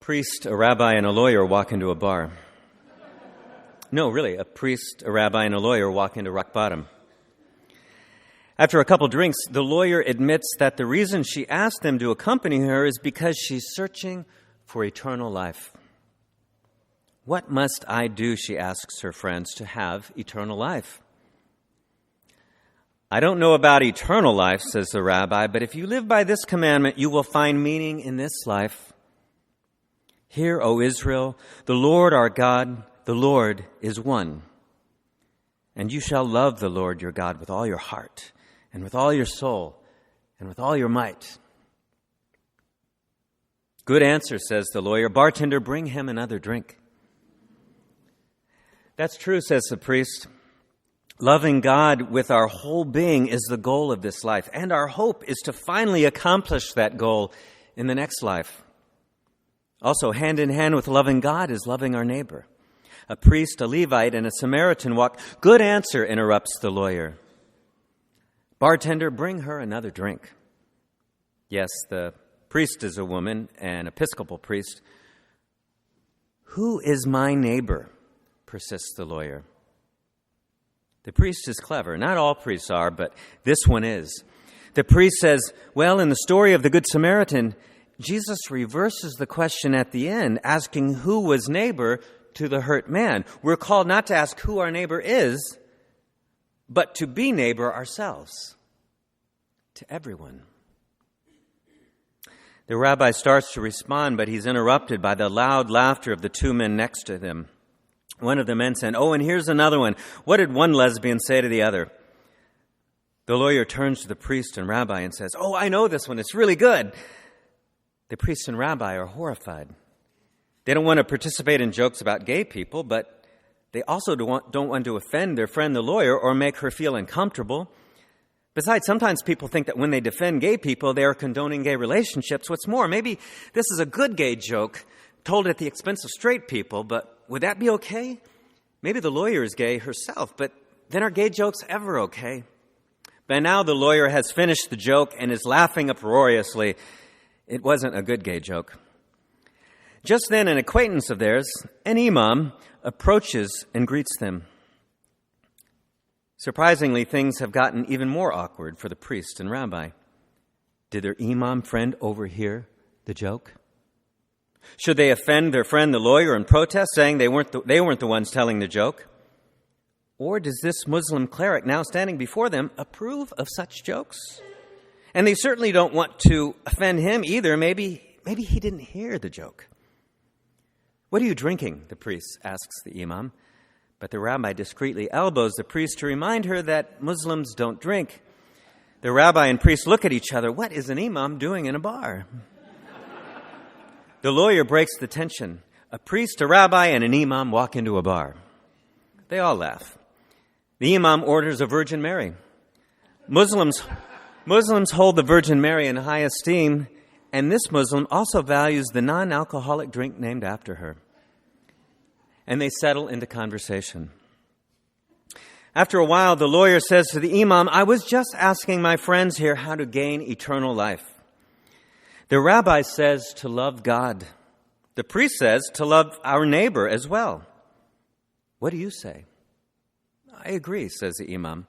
priest, a rabbi, and a lawyer walk into a bar. No, really, a priest, a rabbi, and a lawyer walk into rock bottom. After a couple drinks, the lawyer admits that the reason she asked them to accompany her is because she's searching for eternal life. What must I do, she asks her friends, to have eternal life? I don't know about eternal life, says the rabbi, but if you live by this commandment, you will find meaning in this life. Hear, O Israel, the Lord our God, the Lord is one. And you shall love the Lord your God with all your heart, and with all your soul, and with all your might. Good answer, says the lawyer. Bartender, bring him another drink. That's true, says the priest. Loving God with our whole being is the goal of this life, and our hope is to finally accomplish that goal in the next life. Also, hand in hand with loving God is loving our neighbor. A priest, a Levite, and a Samaritan walk. Good answer, interrupts the lawyer. Bartender, bring her another drink. Yes, the priest is a woman, an Episcopal priest. Who is my neighbor? Persists the lawyer. The priest is clever. Not all priests are, but this one is. The priest says, well, in the story of the Good Samaritan, Jesus reverses the question at the end, asking who was neighbor to the hurt man. We're called not to ask who our neighbor is, but to be neighbor ourselves, to everyone. The rabbi starts to respond, but he's interrupted by the loud laughter of the two men next to him. One of the men said, oh, and here's another one. What did one lesbian say to the other? The lawyer turns to the priest and rabbi and says, oh, I know this one. It's really good. The priest and rabbi are horrified. They don't want to participate in jokes about gay people, but they also don't want to offend their friend, the lawyer, or make her feel uncomfortable. Besides, sometimes people think that when they defend gay people, they are condoning gay relationships. What's more, maybe this is a good gay joke told at the expense of straight people, but would that be okay? Maybe the lawyer is gay herself, but then are gay jokes ever okay? By now, the lawyer has finished the joke and is laughing uproariously. It wasn't a good gay joke. Just then, an acquaintance of theirs, an Imam, approaches and greets them. Surprisingly, things have gotten even more awkward for the priest and rabbi. Did their Imam friend overhear the joke? Should they offend their friend, the lawyer, and protest, saying they weren't the ones telling the joke? Or does this Muslim cleric now standing before them approve of such jokes? And they certainly don't want to offend him either. Maybe he didn't hear the joke. What are you drinking? The priest asks the Imam. But the rabbi discreetly elbows the priest to remind her that Muslims don't drink. The rabbi and priest look at each other. What is an Imam doing in a bar? The lawyer breaks the tension. A priest, a rabbi, and an Imam walk into a bar. They all laugh. The Imam orders a Virgin Mary. Muslims hold the Virgin Mary in high esteem, and this Muslim also values the non-alcoholic drink named after her. And they settle into conversation. After a while, the lawyer says to the Imam, I was just asking my friends here how to gain eternal life. The rabbi says to love God. The priest says to love our neighbor as well. What do you say? I agree, says the Imam.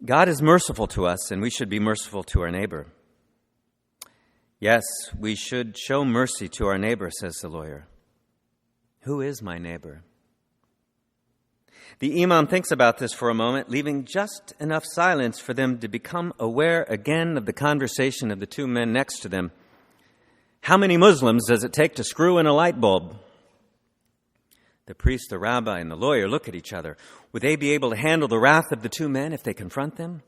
God is merciful to us, and we should be merciful to our neighbor. Yes, we should show mercy to our neighbor, says the lawyer. Who is my neighbor? The Imam thinks about this for a moment, leaving just enough silence for them to become aware again of the conversation of the two men next to them. How many Muslims does it take to screw in a light bulb? The priest, the rabbi, and the lawyer look at each other. Would they be able to handle the wrath of the two men if they confront them?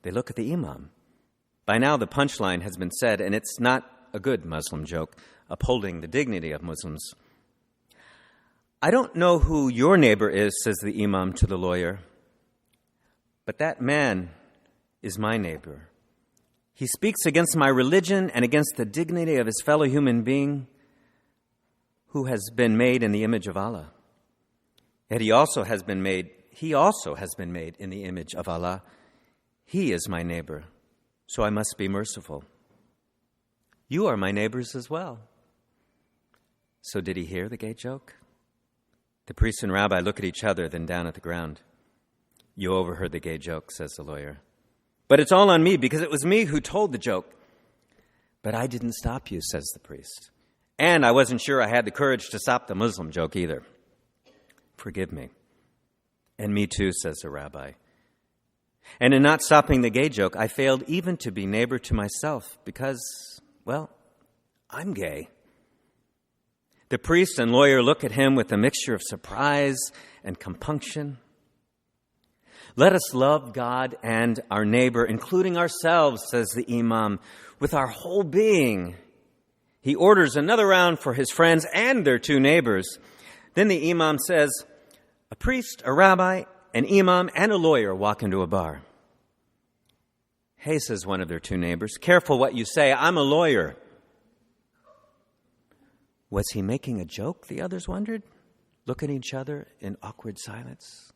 They look at the Imam. By now, the punchline has been said, and it's not a good Muslim joke, upholding the dignity of Muslims. I don't know who your neighbor is, says the Imam to the lawyer, but that man is my neighbor. He speaks against my religion and against the dignity of his fellow human being who has been made in the image of Allah. Yet he also has been made in the image of Allah. He is my neighbor, so I must be merciful. You are my neighbors as well. So did he hear the gay joke? The priest and rabbi look at each other, then down at the ground. You overheard the gay joke, says the lawyer. But it's all on me because it was me who told the joke. But I didn't stop you, says the priest. And I wasn't sure I had the courage to stop the Muslim joke either. Forgive me. And me too, says the rabbi. And in not stopping the gay joke, I failed even to be neighbor to myself because, well, I'm gay. The priest and lawyer look at him with a mixture of surprise and compunction. Let us love God and our neighbor, including ourselves, says the Imam, with our whole being. He orders another round for his friends and their two neighbors. Then the Imam says, a priest, a rabbi, an Imam, and a lawyer walk into a bar. Hey, says one of their two neighbors, careful what you say, I'm a lawyer. Was he making a joke, the others wondered, looking at each other in awkward silence.